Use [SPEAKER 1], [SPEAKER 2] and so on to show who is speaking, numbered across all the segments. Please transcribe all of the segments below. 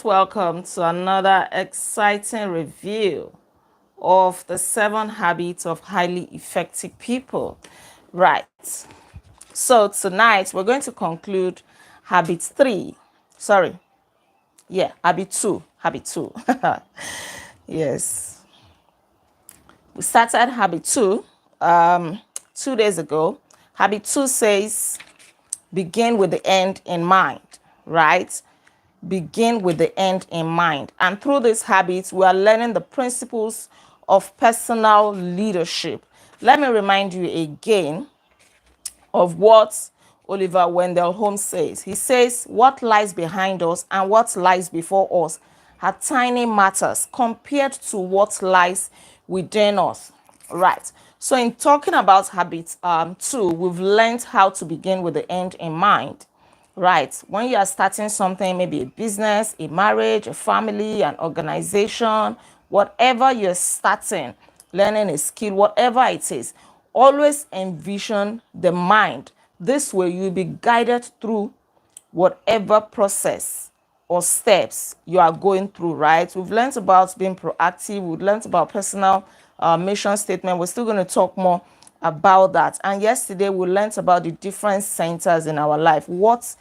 [SPEAKER 1] most welcome to another exciting review of the 7 habits of highly effective people. Right. So tonight we're going to conclude habit 3. Sorry. Yeah, habit 2. Habit 2. Yes. We started habit 2 2 days ago. Habit 2 says begin with the end in mind, right? Begin with the end in mind. And through these habits, we are learning the principles of personal leadership. Let me remind you again of what Oliver Wendell Holmes says. He says, what lies behind us and what lies before us are tiny matters compared to what lies within us. Right. So in talking about habits 2, we've learned how to begin with the end in mind. Right. When you are starting something, maybe a business, a marriage, a family, an organization, whatever you're starting, learning a skill, whatever it is, always envision the mind. This way you'll be guided through whatever process or steps you are going through, right? We've learned about being proactive. We've learned about personal mission statement. We're still going to talk more about that. And yesterday we learned about the different centers in our life. What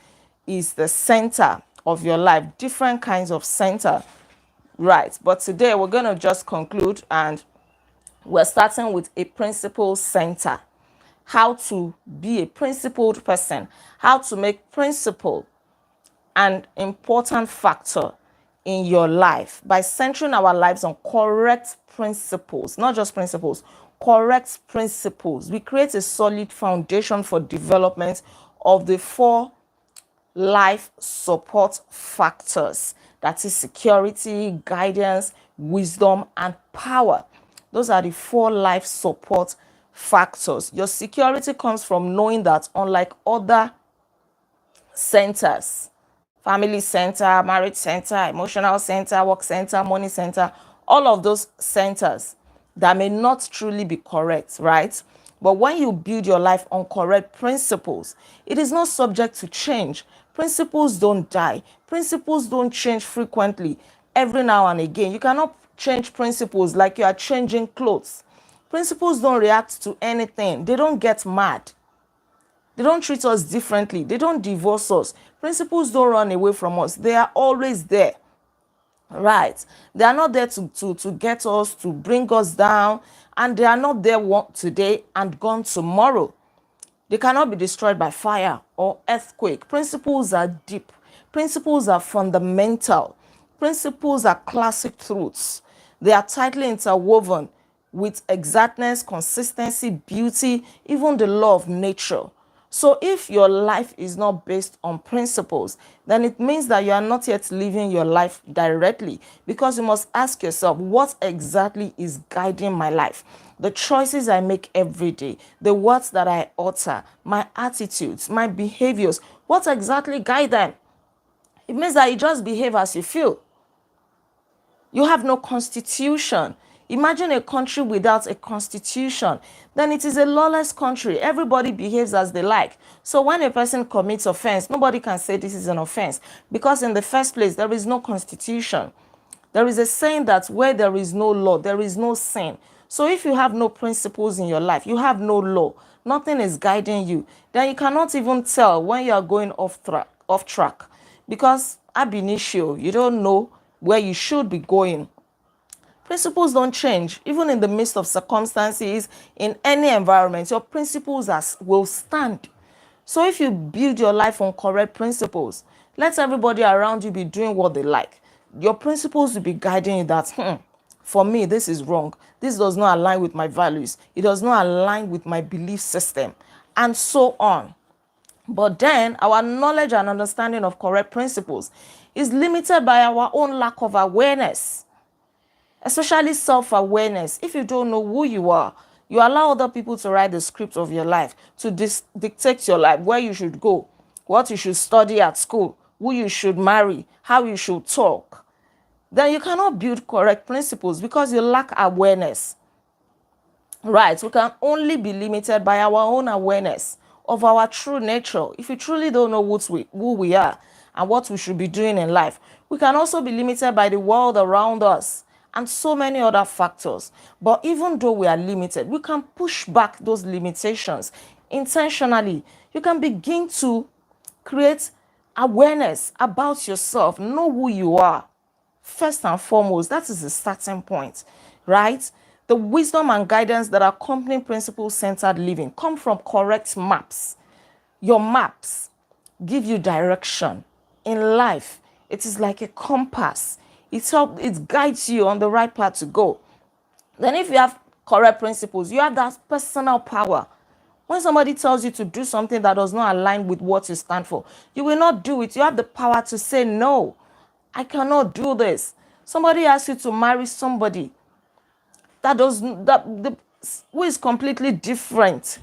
[SPEAKER 1] is the center of your life? Different kinds of center, right? But today we're going to just conclude, and we're starting with a principle center. How to be a principled person, how to make principle an important factor in your life by centering our lives on correct principles, not just principles, correct principles. We create a solid foundation for development of the 4 life support factors. That is security, guidance, wisdom, and power. Those are the 4 life support factors. Your security comes from knowing that unlike other centers, family center, marriage center, emotional center, work center, money center, all of those centers that may not truly be correct, right? But when you build your life on correct principles, it is not subject to change. Principles don't die. Principles don't change frequently. Every now and again, you cannot change principles like you are changing clothes. Principles don't react to anything. They don't get mad. They don't treat us differently. They don't divorce us. Principles don't run away from us. They are always there. Right. They are not there to get us, to bring us down. And they are not there today and gone tomorrow. They cannot be destroyed by fire or earthquake. Principles are deep. Principles are fundamental. Principles are classic truths. They are tightly interwoven with exactness, consistency, beauty, even the law of nature. So if your life is not based on principles, then it means that you are not yet living your life directly, because you must ask yourself, what exactly is guiding my life? The choices I make every day, the words that I utter, my attitudes, my behaviors, what exactly guide them? It means that you just behave as you feel. You have no constitution. Imagine a country without a constitution. Then it is a lawless country. Everybody behaves as they like. So when a person commits offense, nobody can say this is an offense, because in the first place, there is no constitution. There is a saying that where there is no law, there is no sin. So if you have no principles in your life, you have no law, nothing is guiding you, then you cannot even tell when you are going off track. Because ab initio, you don't know where you should be going. Principles don't change. Even in the midst of circumstances, in any environment, your principles will stand. So if you build your life on correct principles, let everybody around you be doing what they like. Your principles will be guiding you that, for me, this is wrong. This does not align with my values. It does not align with my belief system, and so on. But then our knowledge and understanding of correct principles is limited by our own lack of awareness, especially self-awareness. If you don't know who you are, you allow other people to write the script of your life, to dictate your life, where you should go, what you should study at school, who you should marry, how you should talk. Then you cannot build correct principles because you lack awareness. Right? We can only be limited by our own awareness of our true nature. If you truly don't know who we are and what we should be doing in life, We can also be limited by the world around us and so many other factors. But even though we are limited, we can push back those limitations intentionally. You can begin to create awareness about yourself, know who you are. First and foremost, that is the starting point, right? The wisdom and guidance that accompany principle-centered living come from correct maps. Your maps give you direction in life. It is like a compass. It guides you on the right path to go. Then if you have correct principles, you have that personal power. When somebody tells you to do something that does not align with what you stand for, you will not do it. You have the power to say, no, I cannot do this. Somebody asks you to marry somebody who is completely different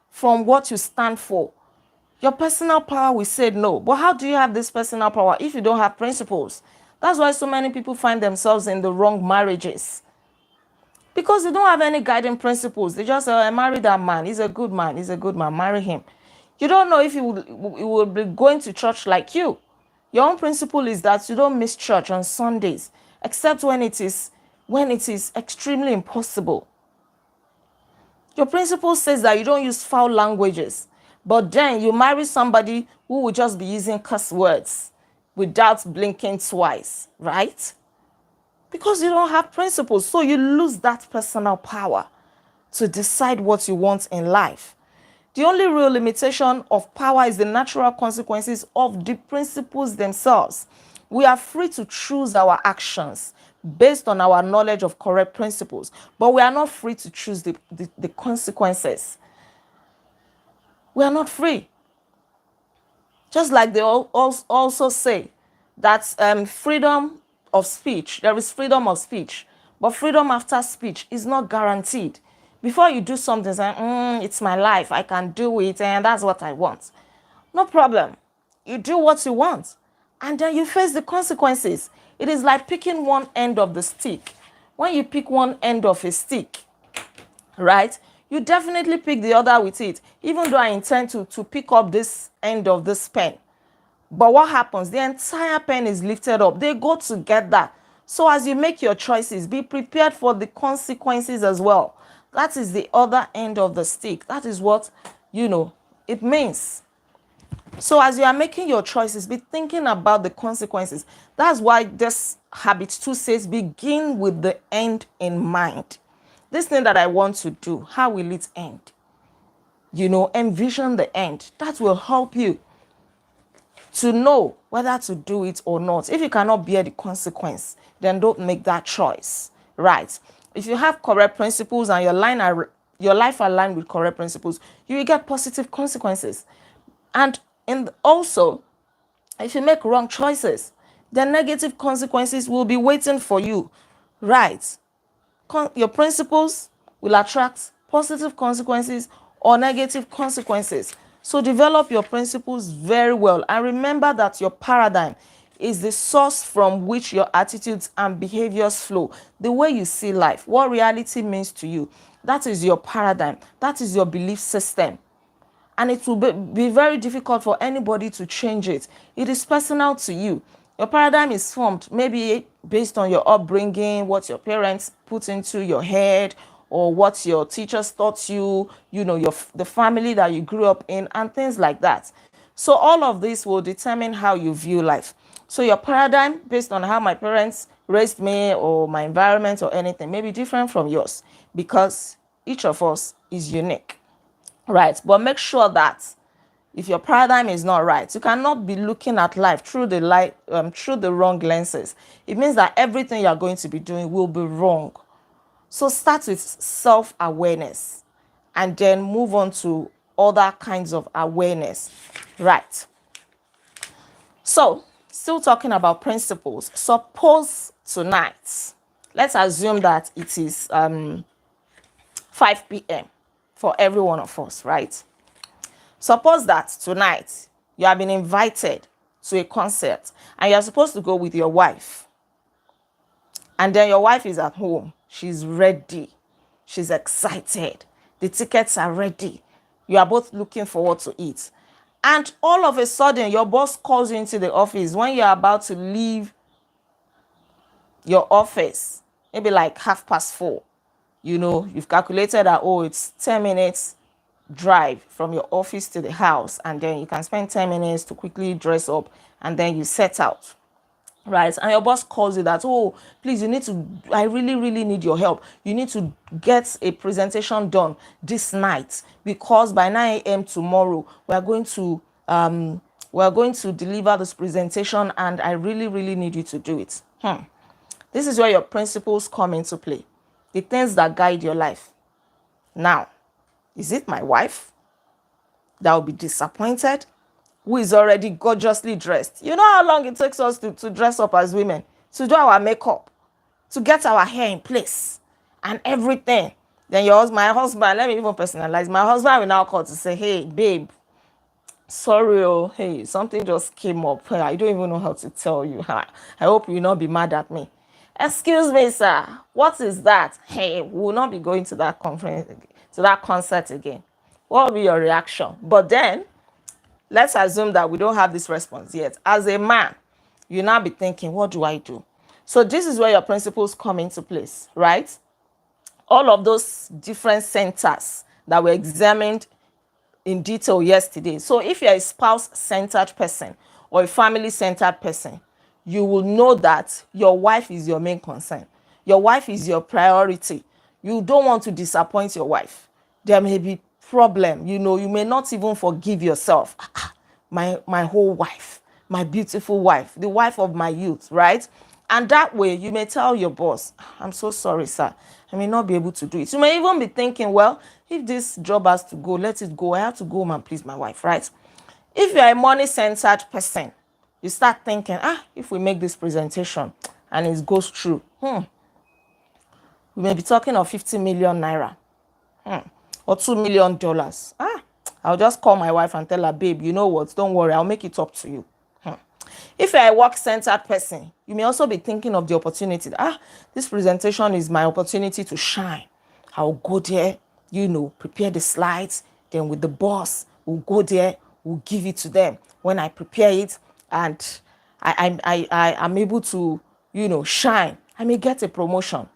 [SPEAKER 1] from what you stand for. Your personal power will say no. But how do you have this personal power if you don't have principles? That's why so many people find themselves in the wrong marriages. Because they don't have any guiding principles. They just say, oh, I married that man. He's a good man. He's a good man. Marry him. You don't know if he will be going to church like you. Your own principle is that you don't miss church on Sundays, except when it is extremely impossible. Your principle says that you don't use foul languages, but then you marry somebody who will just be using curse words without blinking twice, right? Because you don't have principles, so you lose that personal power to decide what you want in life. The only real limitation of power is the natural consequences of the principles themselves. We are free to choose our actions based on our knowledge of correct principles, but we are not free to choose the consequences. We are not free. Just like they also say that freedom of speech, there is freedom of speech, but freedom after speech is not guaranteed. Before you do something, say, it's my life, I can do it, and that's what I want. No problem. You do what you want, and then you face the consequences. It is like picking one end of the stick. When you pick one end of a stick, right, you definitely pick the other with it, even though I intend to pick up this end of this pen. But what happens? The entire pen is lifted up. They go together. So as you make your choices, be prepared for the consequences as well. That is the other end of the stick. That is what, it means. So as you are making your choices, be thinking about the consequences. That's why this habit 2 says, begin with the end in mind. This thing that I want to do, how will it end? Envision the end. That will help you to know whether to do it or not. If you cannot bear the consequence, then don't make that choice, right? If you have correct principles and your life aligned with correct principles, you will get positive consequences. And also, if you make wrong choices, then negative consequences will be waiting for you, right? Your principles will attract positive consequences or negative consequences. So develop your principles very well, and remember that your paradigm is the source from which your attitudes and behaviors flow. The way you see life, what reality means to you, that is your paradigm. That is your belief system. And it will be very difficult for anybody to change it. It is personal to you. Your paradigm is formed maybe based on your upbringing, what your parents put into your head, or what your teachers taught you, the family that you grew up in, and things like that. So all of this will determine how you view life. So your paradigm, based on how my parents raised me or my environment or anything, may be different from yours, because each of us is unique, right? But make sure that if your paradigm is not right, you cannot be looking at life through the wrong lenses. It means that everything you are going to be doing will be wrong. So start with self-awareness and then move on to other kinds of awareness, right? So, still talking about principles. Suppose tonight, let's assume that it is 5 p.m. for every one of us, right? Suppose that tonight you have been invited to a concert and you're supposed to go with your wife. And then your wife is at home. She's ready. She's excited. The tickets are ready. You are both looking forward to it. And all of a sudden, your boss calls you into the office when you're about to leave your office, maybe like 4:30. You've calculated that, oh, it's 10 minutes drive from your office to the house, and then you can spend 10 minutes to quickly dress up, and then you set out, right? And your boss calls you that, oh, please, I really, really need your help. You need to get a presentation done this night, because by 9 a.m. tomorrow, we're going to deliver this presentation, and I really, really need you to do it. This is where your principles come into play, the things that guide your life. Now, is it my wife that will be disappointed, who is already gorgeously dressed? You know how long it takes us to dress up as women, to do our makeup, to get our hair in place and everything. Then my husband, let me even personalize. My husband will now call to say, hey, babe, sorry, oh, hey, something just came up. Hey, I don't even know how to tell you. I hope you will not be mad at me. Excuse me, sir. What is that? Hey, we will not be going to that concert again. What will be your reaction? But then, let's assume that we don't have this response yet. As a man, you now be thinking, what do I do? So this is where your principles come into place, right? All of those different centers that were examined in detail yesterday. So if you're a spouse-centered person or a family-centered person, you will know that your wife is your main concern. Your wife is your priority. You don't want to disappoint your wife. There may be problem. You may not even forgive yourself. My whole wife, my beautiful wife, the wife of my youth, right? And that way, you may tell your boss, I'm so sorry, sir. I may not be able to do it. You may even be thinking, well, if this job has to go, let it go. I have to go home and please my wife, right? If you're a money-centered person, you start thinking, if we make this presentation and it goes through, we may be talking of 50 million naira or $2 million. I'll just call my wife and tell her, babe, you know what? Don't worry, I'll make it up to you. If you're a work-centered person, you may also be thinking of the opportunity. This presentation is my opportunity to shine. I'll go there, prepare the slides. Then with the boss, we'll go there, we'll give it to them. When I prepare it and I'm able to, shine, I may get a promotion.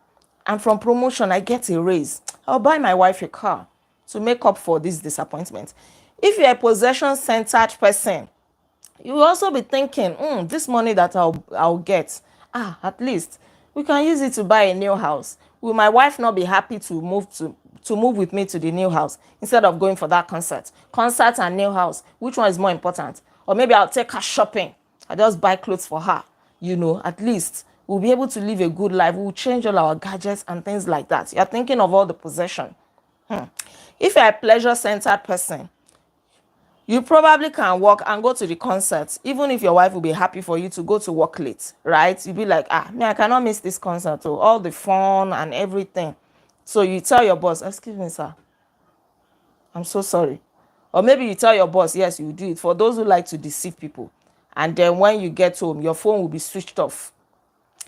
[SPEAKER 1] And from promotion, I get a raise. I'll buy my wife a car to make up for this disappointment. If you're a possession-centered person, you will also be thinking, this money that I'll get, at least we can use it to buy a new house. Will my wife not be happy to move with me to the new house instead of going for that concert? Concert and new house, which one is more important? Or maybe I'll take her shopping. I just buy clothes for her. At least we'll be able to live a good life. We'll change all our gadgets and things like that. You're thinking of all the possession. If you're a pleasure-centered person, you probably can work and go to the concert, even if your wife will be happy for you to go to work late, right? You'll be like, I cannot miss this concert, all the fun and everything. So you tell your boss, excuse me, sir, I'm so sorry. Or maybe you tell your boss, yes, you do it. For those who like to deceive people. And then when you get home, your phone will be switched off.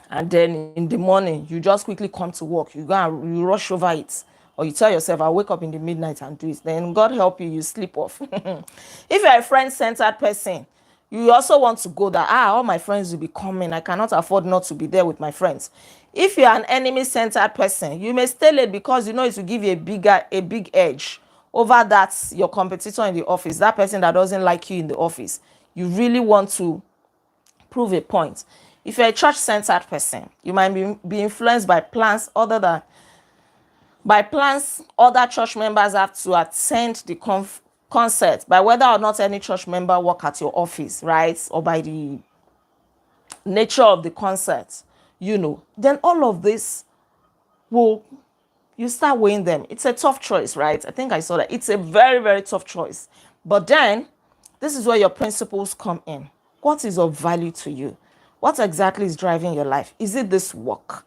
[SPEAKER 1] And then in the morning, you just quickly come to work. You go and you rush over it. Or you tell yourself, I'll wake up in the midnight and do it. Then God help you, you sleep off. If you're a friend-centered person, you also want to go that, all my friends will be coming. I cannot afford not to be there with my friends. If you're an enemy-centered person, you may stay late because it will give you a big edge over that your competitor in the office, that person that doesn't like you in the office. You really want to prove a point. If you're a church-centered person, you might be influenced by plans other church members have to attend the concert, by whether or not any church member work at your office, right? Or by the nature of the concert, then all of this you start weighing them. It's a tough choice, right? I think I saw that. It's a very, very tough choice. But then, this is where your principles come in. What is of value to you? What exactly is driving your life? Is it this work?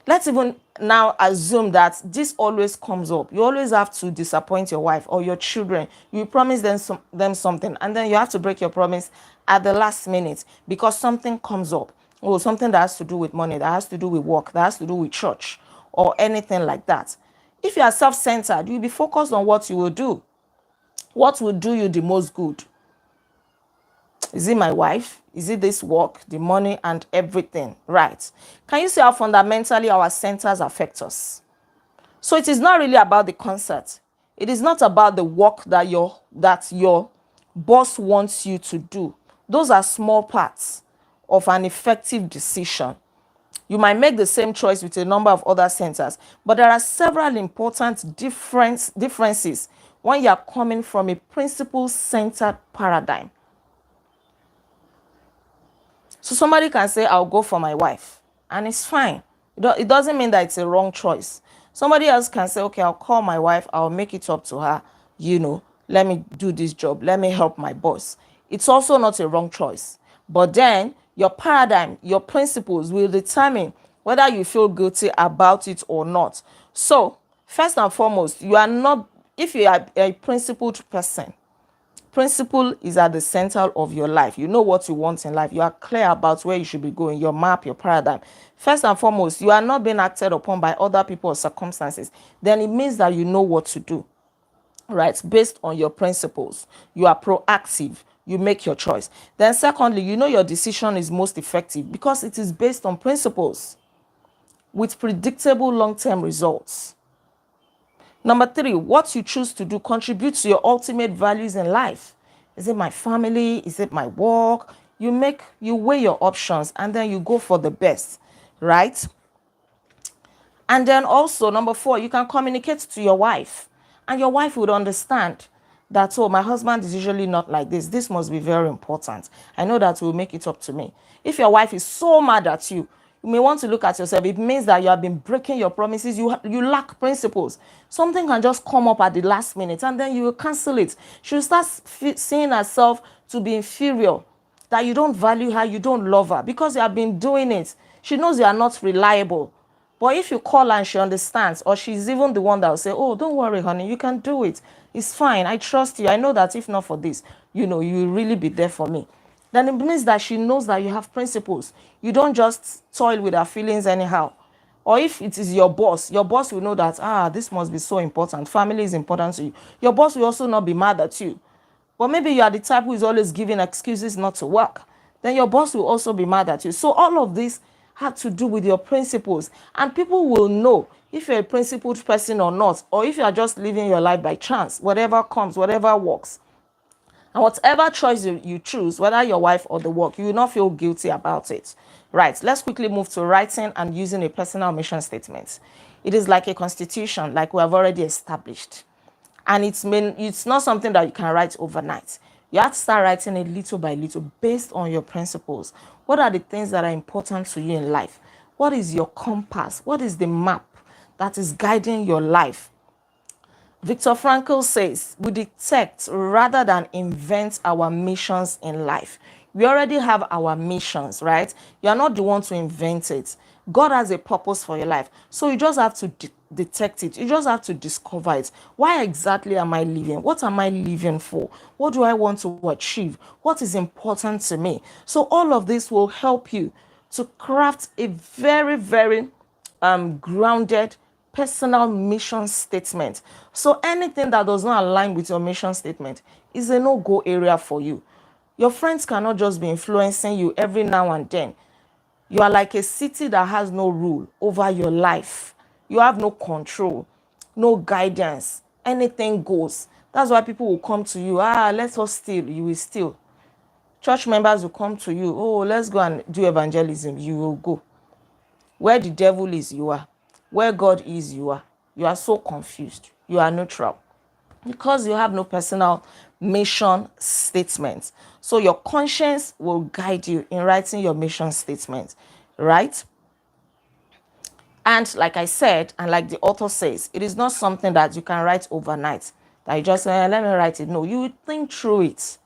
[SPEAKER 1] Let's even now assume that this always comes up. You always have to disappoint your wife or your children. You promise them something, and then you have to break your promise at the last minute because something comes up. Or something that has to do with money, that has to do with work, that has to do with church, or anything like that. If you are self-centered, you'll be focused on what you will do. What will do you the most good? Is it my wife? Is it this work, the money, and everything? Right. Can you see how fundamentally our centers affect us? So it is not really about the concert. It is not about the work that your boss wants you to do. Those are small parts of an effective decision. You might make the same choice with a number of other centers, but there are several important differences when you are coming from a principle-centered paradigm. So somebody can say, I'll go for my wife, and it's fine. It doesn't mean that it's a wrong choice. Somebody else can say, okay, I'll call my wife, I'll make it up to her, let me do this job, let me help my boss. It's also not a wrong choice. But then your paradigm, your principles will determine whether you feel guilty about it or not. So, first and foremost, if you are a principled person, principle is at the center of your life. You know what you want in life. You are clear about where you should be going, your map, your paradigm. First and foremost, you are not being acted upon by other people or circumstances. Then it means that you know what to do, right? Based on your principles. You are proactive. You make your choice. Then secondly, you know your decision is most effective because it is based on principles with predictable long-term results. Number 3, what you choose to do contributes to your ultimate values in life. Is it my family? Is it my work? You weigh your options and then you go for the best, right? And then also, number 4, you can communicate to your wife and your wife would understand that, oh, my husband is usually not like this. This must be very important. I know that will make it up to me. If your wife is so mad at you, you may want to look at yourself. It means that you have been breaking your promises. You lack principles. Something can just come up at the last minute and then you will cancel it. She will start seeing herself to be inferior, that you don't value her, you don't love her because you have been doing it. She knows you are not reliable. But if you call her and she understands, or she's even the one that will say, oh, don't worry, honey, you can do it. It's fine. I trust you. I know that if not for this, you will really be there for me. Then it means that she knows that you have principles. You don't just toil with her feelings anyhow. Or if it is your boss will know that, this must be so important. Family is important to you. Your boss will also not be mad at you. But maybe you are the type who is always giving excuses not to work. Then your boss will also be mad at you. So all of this have to do with your principles. And people will know if you're a principled person or not, or if you are just living your life by chance, whatever comes, whatever works. And whatever choice you choose, whether your wife or the work, you will not feel guilty about it. Right, let's quickly move to writing and using a personal mission statement. It is like a constitution, like we have already established. And it's not something that you can write overnight. You have to start writing it little by little based on your principles. What are the things that are important to you in life? What is your compass? What is the map that is guiding your life? Viktor Frankl says, we detect rather than invent our missions in life. We already have our missions, right? You are not the one to invent it. God has a purpose for your life. So you just have to detect it. You just have to discover it. Why exactly am I living? What am I living for? What do I want to achieve? What is important to me? So all of this will help you to craft a very, very grounded personal mission statement. So anything that does not align with your mission statement is a no-go area for you. Your friends cannot just be influencing you every now and then. You are like a city that has no rule over your life. You have no control, no guidance. Anything goes. That's why people will come to you. Let us steal. You will steal. Church members will come to you. Oh, let's go and do evangelism. You will go. Where the devil is, you are. Where God is, you are. You are so confused. You are neutral. Because you have no personal mission statement. So your conscience will guide you in writing your mission statement, right? And like I said, and like the author says, it is not something that you can write overnight. That you just say, let me write it. No, you will think through it.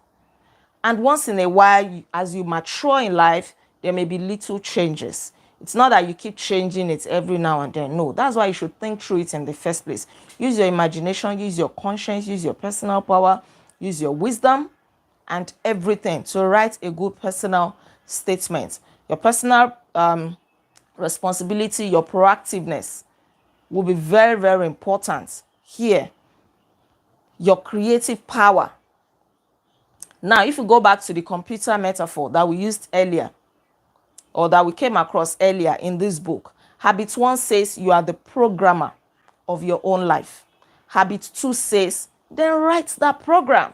[SPEAKER 1] And once in a while, as you mature in life, there may be little changes. It's not that you keep changing it every now and then. No, that's why you should think through it in the first place. Use your imagination, use your conscience, use your personal power, use your wisdom and everything to write a good personal statement. Your personal responsibility, your proactiveness will be very, very important here. Your creative power, Now, if you go back to the computer metaphor that we used earlier, or that we came across earlier in this book, habit 1 says you are the programmer of your own life. Habit 2 says, then write that program.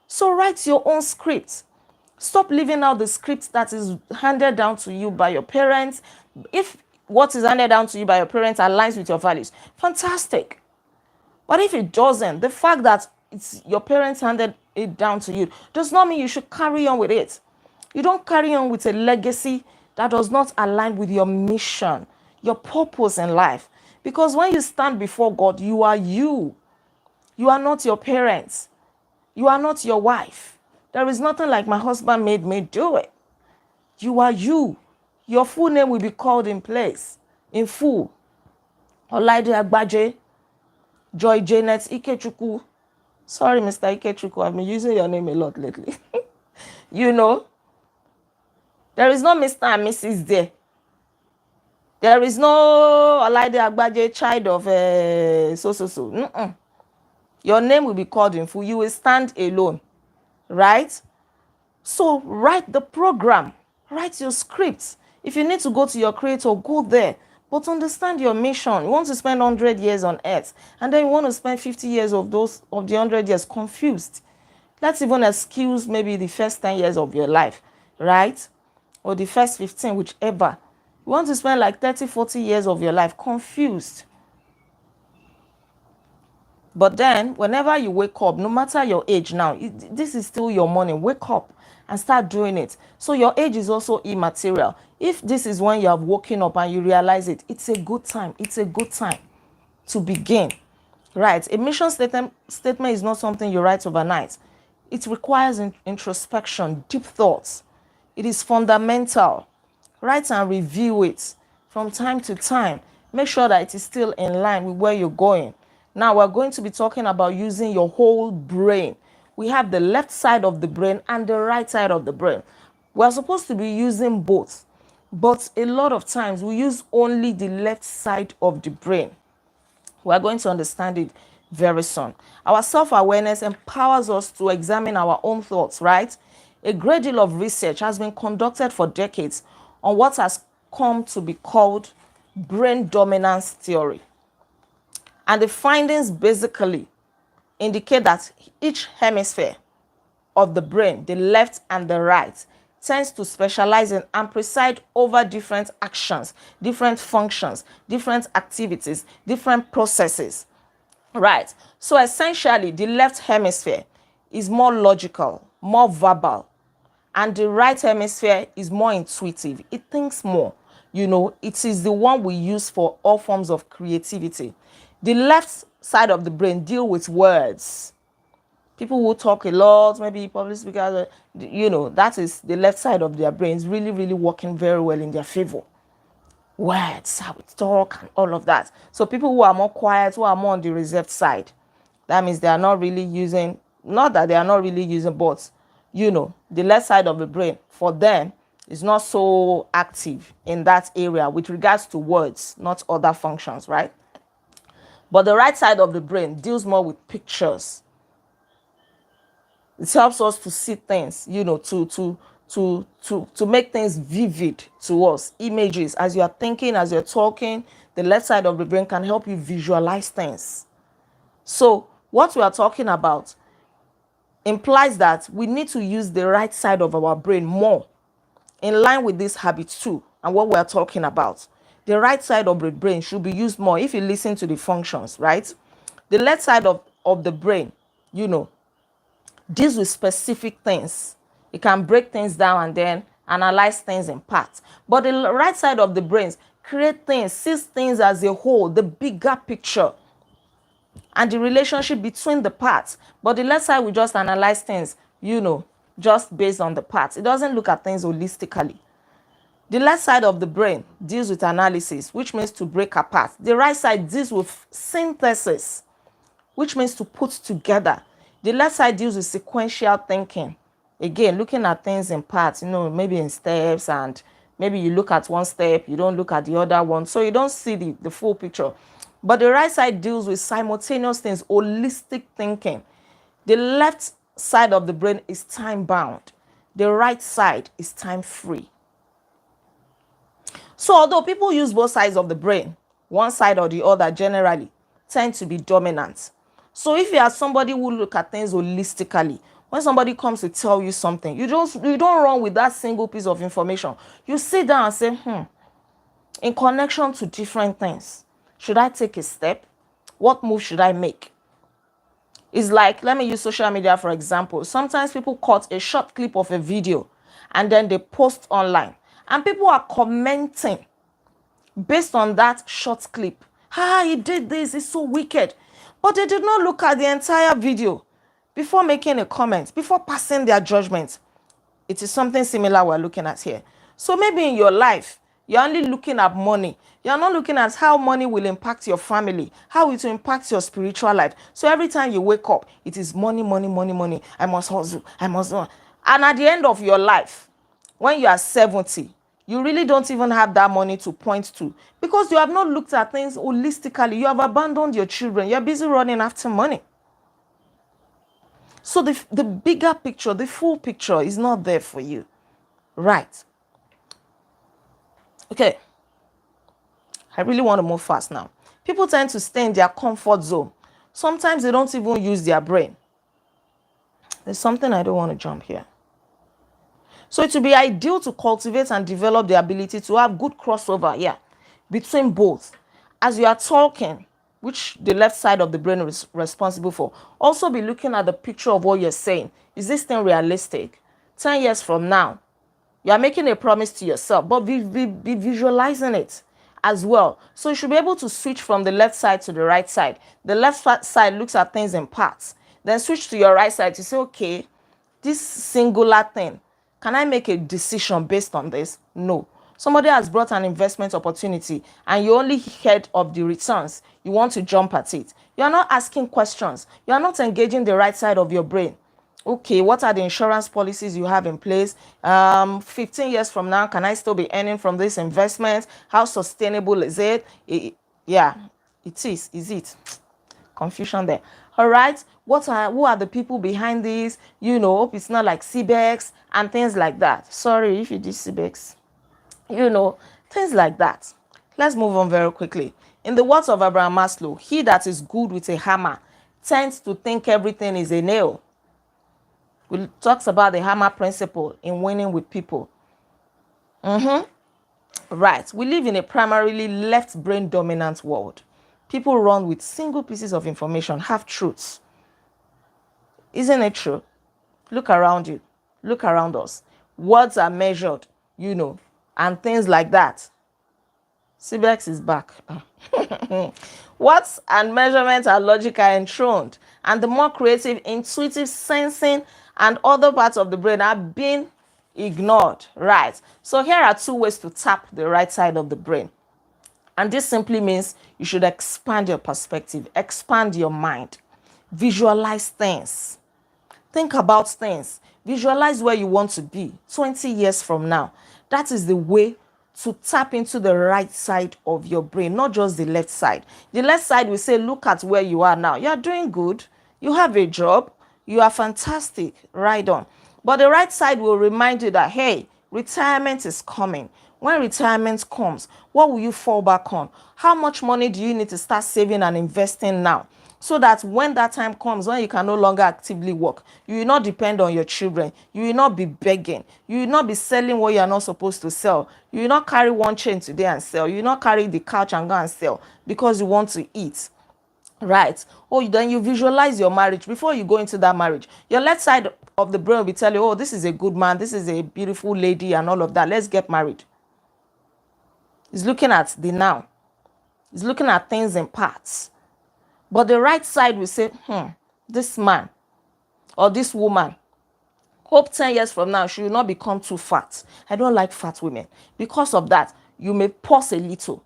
[SPEAKER 1] So write your own script. Stop living out the script that is handed down to you by your parents. If what is handed down to you by your parents aligns with your values, fantastic. But if it doesn't, the fact that it's your parents handed it down to you does not mean you should carry on with it. You don't carry on with a legacy that does not align with your mission, your purpose in life. Because when you stand before God, you are you. You are not your parents. You are not your wife. There is nothing like my husband made me do it. You are you. Your full name will be called in place, in full. Olaide Agbaje, Joy Janet Ikechukwu. Sorry, Mr. Ikechukwu, I've been using your name a lot lately. You know, there is no Mr. and Mrs. there. There is no Olaide Agbaje, child of so. Your name will be called in full. You will stand alone, right? So write the program. Write your scripts. If you need to go to your creator, go there. But understand your mission. You want to spend 100 years on earth, and then you want to spend 50 years of the 100 years confused. Let's even excuse maybe the first 10 years of your life, right? Or the first 15, whichever. You want to spend like 30, 40 years of your life confused. But then, whenever you wake up, no matter your age now, this is still your morning. Wake up and start doing it. So your age is also immaterial. If this is when you have woken up and you realize it, it's a good time. It's a good time to begin. Right? A mission statement is not something you write overnight. It requires introspection, deep thoughts. It is fundamental. Write and review it from time to time. Make sure that it is still in line with where you're going. Now we're going to be talking about using your whole brain. We have the left side of the brain and the right side of the brain. We're supposed to be using both, but a lot of times we use only the left side of the brain. We're going to understand it very soon. Our self-awareness empowers us to examine our own thoughts, right? A great deal of research has been conducted for decades on what has come to be called brain dominance theory. And the findings basically indicate that each hemisphere of the brain, the left and the right, tends to specialize in and preside over different actions, different functions, different activities, different processes. Right. So essentially, the left hemisphere is more logical, more verbal, and the right hemisphere is more intuitive. It thinks more. You know, it is the one we use for all forms of creativity. The left side of the brain deal with words. People who talk a lot, maybe public speakers, you know, that is the left side of their brains really, really working very well in their favor. Words, how we talk, and all of that. So people who are more quiet, who are more on the reserved side, that means they are not really using, not that they are not really using, but, you know, the left side of the brain, for them, is not so active in that area with regards to words, not other functions, right? But the right side of the brain deals more with pictures. It helps us to see things, you know, to make things vivid to us. Images, as you are thinking, as you're talking, the left side of the brain can help you visualize things. So what we are talking about implies that we need to use the right side of our brain more in line with this habit too, and what we are talking about. The right side of the brain should be used more if you listen to the functions, right? The left side of the brain, you know, deals with specific things. It can break things down and then analyze things in parts. But the right side of the brains create things, sees things as a whole, the bigger picture, and the relationship between the parts. But the left side will just analyze things, you know, just based on the parts. It doesn't look at things holistically. The left side of the brain deals with analysis, which means to break apart. The right side deals with synthesis, which means to put together. The left side deals with sequential thinking. Again, looking at things in parts, you know, maybe in steps, and maybe you look at one step, you don't look at the other one, so you don't see the full picture. But the right side deals with simultaneous things, holistic thinking. The left side of the brain is time bound. The right side is time free. So although people use both sides of the brain, one side or the other generally tend to be dominant. So if you are somebody who look at things holistically, when somebody comes to tell you something, you don't run with that single piece of information. You sit down and say, in connection to different things, should I take a step? What move should I make? It's like, let me use social media for example. Sometimes people cut a short clip of a video and then they post online, and people are commenting based on that short clip. He did this, it's so wicked. But they did not look at the entire video before making a comment, before passing their judgment. It is something similar we're looking at here. So maybe in your life, you're only looking at money. You're not looking at how money will impact your family, how it will impact your spiritual life. So every time you wake up, it is money, money, money, money. I must hustle, I must. And at the end of your life, when you are 70, you really don't even have that money to point to, because you have not looked at things holistically. You have abandoned your children. You're busy running after money. So the bigger picture, the full picture is not there for you. Right. Okay. I really want to move fast now. People tend to stay in their comfort zone. Sometimes they don't even use their brain. There's something I don't want to jump here. So it would be ideal to cultivate and develop the ability to have good crossover, between both. As you are talking, which the left side of the brain is responsible for, also be looking at the picture of what you're saying. Is this thing realistic? 10 years from now, you are making a promise to yourself, but be visualizing it as well. So you should be able to switch from the left side to the right side. The left side looks at things in parts. Then switch to your right side to say, okay, this singular thing, can I make a decision based on this? No. Somebody has brought an investment opportunity and you only heard of the returns. You want to jump at it. You are not asking questions. You are not engaging the right side of your brain. Okay, what are the insurance policies you have in place? 15 years from now, can I still be earning from this investment? How sustainable is it? Yeah, it is. Is it? Confusion there. All right. Who are the people behind this? Hope it's not like CBEX and things like that. Sorry if you did CBEX. Things like that. Let's move on very quickly. In the words of Abraham Maslow, he that is good with a hammer tends to think everything is a nail. We talks about the hammer principle in winning with people. Right. We live in a primarily left brain dominant world. People run with single pieces of information, half truths. Isn't it true? Look around you. Look around us. Words are measured, and things like that. CBEX is back. Words and measurements are logical and enthroned, and the more creative, intuitive sensing and other parts of the brain are being ignored. Right. So here are 2 ways to tap the right side of the brain. And this simply means you should expand your perspective, expand your mind, visualize things. Think about things. Visualize where you want to be 20 years from now. That is the way to tap into the right side of your brain, not just the left side. The left side will say, look at where you are now. You're doing good. You have a job. You are fantastic. Right on. But the right side will remind you that, hey, retirement is coming. When retirement comes, what will you fall back on? How much money do you need to start saving and investing now? So that when that time comes, when you can no longer actively work, you will not depend on your children. You will not be begging. You will not be selling what you are not supposed to sell. You will not carry one chain today and sell. You will not carry the couch and go and sell because you want to eat. Right. Then you visualize your marriage before you go into that marriage. Your left side of the brain will be telling you, this is a good man, this is a beautiful lady and all of that. Let's get married. It's looking at the now. It's looking at things in parts. But the right side will say, this man or this woman, hope 10 years from now she will not become too fat. I don't like fat women. Because of that, you may pause a little.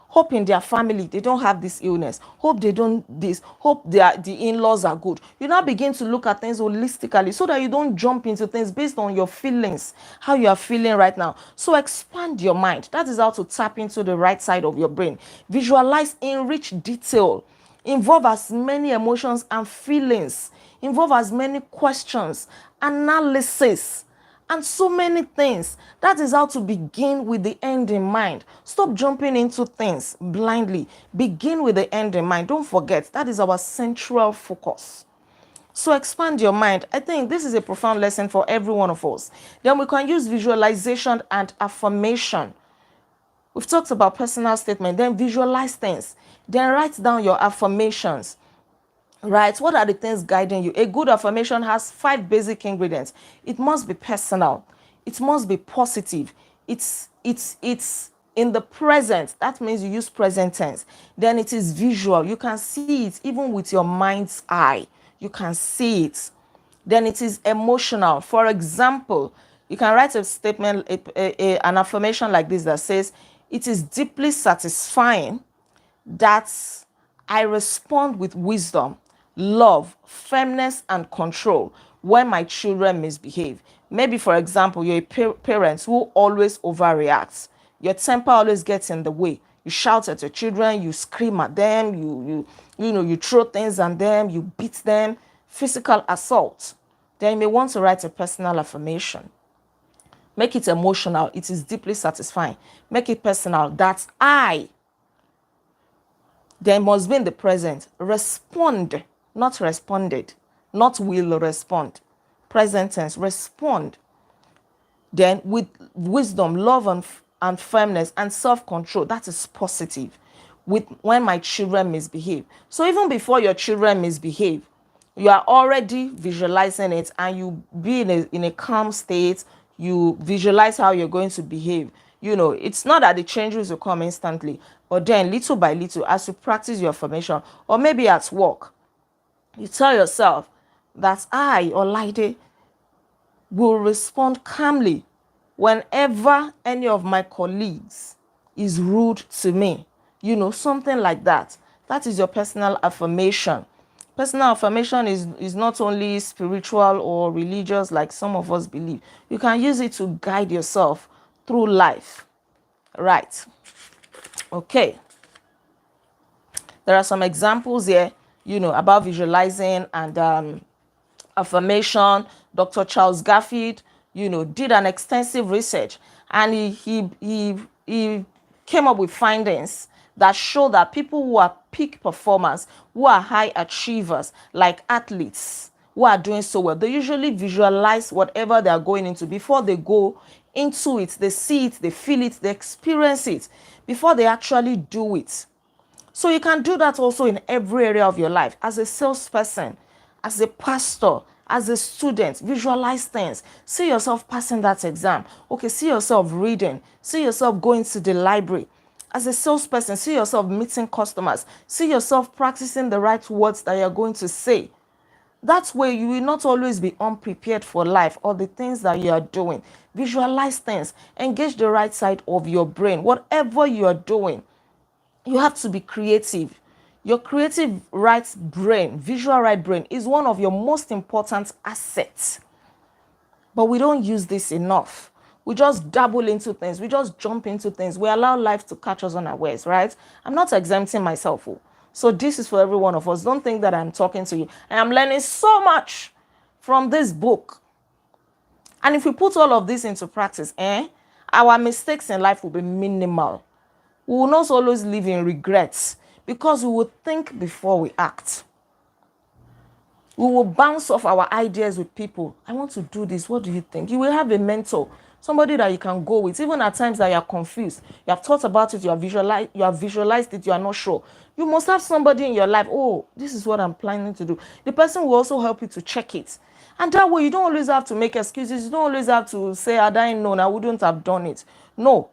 [SPEAKER 1] Hope in their family they don't have this illness. Hope they don't this. Hope the in-laws are good. You now begin to look at things holistically so that you don't jump into things based on your feelings, how you are feeling right now. So expand your mind. That is how to tap into the right side of your brain. Visualize in rich detail. Involve as many emotions and feelings. Involve as many questions, analysis, and so many things. That is how to begin with the end in mind. Stop jumping into things blindly. Begin with the end in mind. Don't forget, that is our central focus. So expand your mind. I think this is a profound lesson for every one of us. Then we can use visualization and affirmation. We've talked about personal statement. Then visualize things. Then write down your affirmations. Right? What are the things guiding you? A good affirmation has 5 basic ingredients. It must be personal. It must be positive. It's in the present. That means you use present tense. Then it is visual. You can see it even with your mind's eye. You can see it. Then it is emotional. For example, you can write a statement, an affirmation like this that says, "It is deeply satisfying that I respond with wisdom, love, firmness, and control when my children misbehave." Maybe, for example, you're a parent who always overreacts. Your temper always gets in the way. You shout at your children, you scream at them, you throw things at them, you beat them, physical assault. Then you may want to write a personal affirmation. Make it emotional. It is deeply satisfying. Make it personal. That I, there must be in the present. Respond, not responded. Not will respond. Present tense, respond. Then with wisdom, love, and firmness, and self-control. That is positive. With when my children misbehave. So even before your children misbehave, you are already visualizing it, and you be in a calm state. You visualize how you're going to behave. It's not that the changes will come instantly, but then little by little, as you practice your affirmation, or maybe at work, you tell yourself that I, Olaide, will respond calmly whenever any of my colleagues is rude to me. Something like that. That is your personal affirmation. Personal affirmation is not only spiritual or religious like some of us believe. You can use it to guide yourself through life. Right. Okay. There are some examples here, about visualizing and affirmation. Dr. Charles Garfield, did an extensive research, and he came up with findings that show that people who are peak performers, who are high achievers, like athletes who are doing so well, they usually visualize whatever they are going into before they go into it. They see it, they feel it, they experience it before they actually do it. So you can do that also in every area of your life. As a salesperson, as a pastor, as a student, visualize things. See yourself passing that exam. Okay, see yourself reading. See yourself going to the library. As a salesperson, see yourself meeting customers. See yourself practicing the right words that you're going to say. That way, you will not always be unprepared for life or the things that you are doing. Visualize things. Engage the right side of your brain. Whatever you are doing, you have to be creative. Your creative right brain, visual right brain, is one of your most important assets. But we don't use this enough. We just dabble into things. We just jump into things. We allow life to catch us unawares, right? I'm not exempting myself. So this is for every one of us. Don't think that I'm talking to you. I am learning so much from this book. And if we put all of this into practice, our mistakes in life will be minimal. We will not always live in regrets, because we will think before we act. We will bounce off our ideas with people. I want to do this. What do you think? You will have a mentor, somebody that you can go with, even at times that you are confused. You have thought about it, you have visualized it, you are not sure. You must have somebody in your life. Oh, this is what I'm planning to do. The person will also help you to check it. And that way, you don't always have to make excuses. You don't always have to say, I didn't know, I wouldn't have done it. No.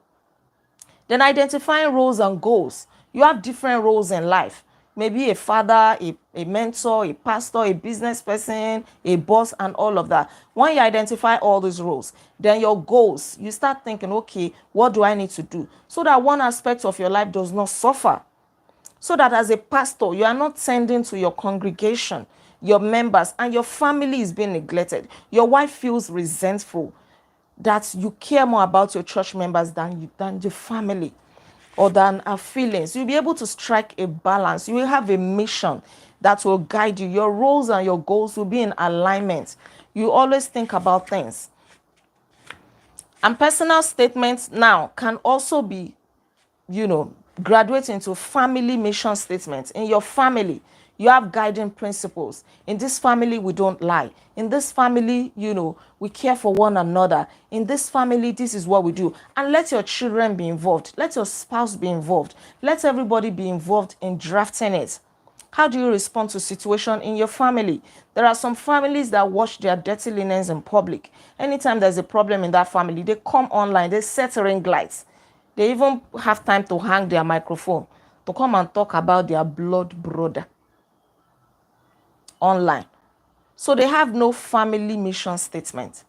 [SPEAKER 1] Then identifying roles and goals. You have different roles in life. Maybe a father, a mentor, a pastor, a business person, a boss, and all of that. When you identify all these roles, then your goals, you start thinking, okay, what do I need to do? So that one aspect of your life does not suffer. So that as a pastor, you are not tending to your congregation, your members, and your family is being neglected. Your wife feels resentful that you care more about your church members than the family. or than our feelings. You'll be able to strike a balance. You will have a mission that will guide you. Your roles and your goals will be in alignment. You always think about things. And personal statements now can also be, graduate into family mission statements. In your family, you have guiding principles. In this family, we don't lie. In this family, we care for one another. In this family, this is what we do. And let your children be involved. Let your spouse be involved. Let everybody be involved in drafting it. How do you respond to situation in your family? There are some families that wash their dirty linens in public. Anytime there's a problem in that family, they come online, they set ring lights. They even have time to hang their microphone to come and talk about their blood brother online. So they have no family mission statement.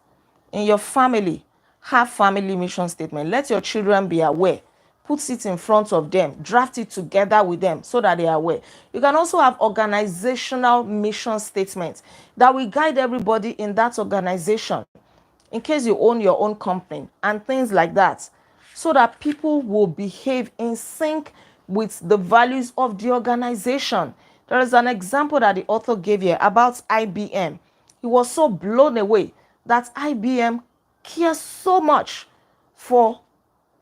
[SPEAKER 1] In your family, have family mission statement. Let your children be aware. Put it in front of them. Draft it together with them so that they are aware. You can also have organizational mission statements that will guide everybody in that organization in case you own your own company and things like that, so that people will behave in sync with the values of the organization. There is an example that the author gave here about IBM. He was so blown away that IBM cares so much for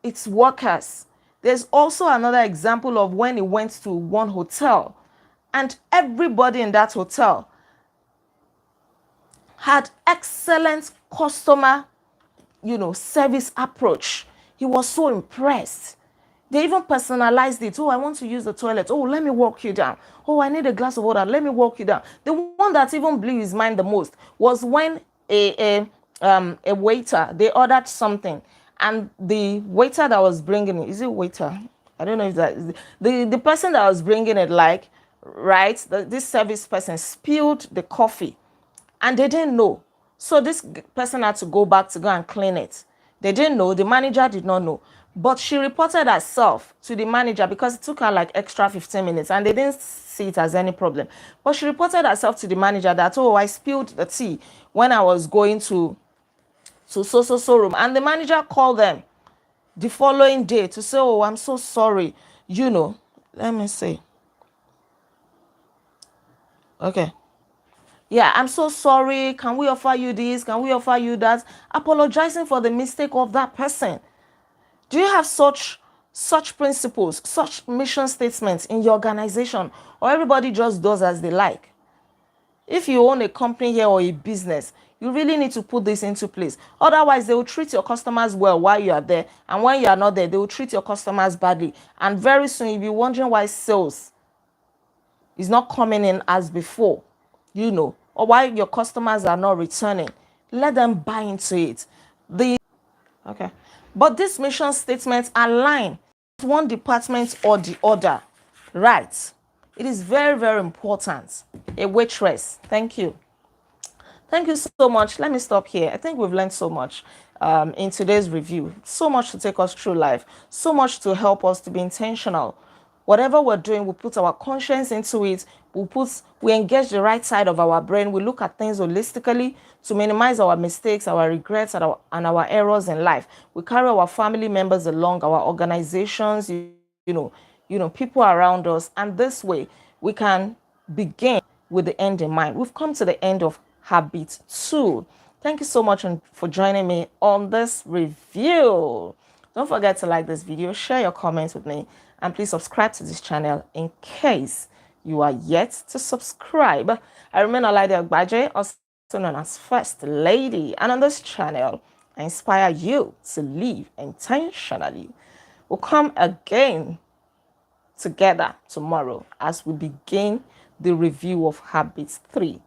[SPEAKER 1] its workers. There's also another example of when he went to one hotel and everybody in that hotel had excellent customer, service approach. He was so impressed. They even personalized it. Oh, I want to use the toilet. Oh, let me walk you down. Oh, I need a glass of water. Let me walk you down. The one that even blew his mind the most was when a waiter, they ordered something, and the waiter that was bringing it, is it waiter? I don't know if that is the person that was bringing it, this service person spilled the coffee, and they didn't know. So this person had to go back to go and clean it. They didn't know. The manager did not know. But she reported herself to the manager because it took her like extra 15 minutes and they didn't see it as any problem. But she reported herself to the manager that, oh, I spilled the tea when I was going to so room. And the manager called them the following day to say, oh, I'm so sorry. Let me see. Okay. Yeah, I'm so sorry. Can we offer you this? Can we offer you that? Apologizing for the mistake of that person. Do you have such principles, such mission statements in your organization, or everybody just does as they like? If you own a company here or a business, you really need to put this into place. Otherwise, they will treat your customers well while you are there, and when you are not there, they will treat your customers badly. And very soon, you'll be wondering why sales is not coming in as before, or why your customers are not returning. Let them buy into it. Okay. But these mission statements align with one department or the other, right? It is very, very important. A waitress. Thank you. Thank you so much. Let me stop here. I think we've learned so much in today's review. So much to take us through life. So much to help us to be intentional. Whatever we're doing, we put our conscience into it. We engage the right side of our brain. We look at things holistically to minimize our mistakes, our regrets, and our errors in life. We carry our family members along, our organizations, people around us. And this way, we can begin with the end in mind. We've come to the end of Habit 2. Thank you so much for joining me on this review. Don't forget to like this video, share your comments with me, and please subscribe to this channel in case you are yet to subscribe. I remain Olaide Ogbaje, also known as First Lady, and on this channel, I inspire you to live intentionally. We'll come again together tomorrow as we begin the review of Habit 3.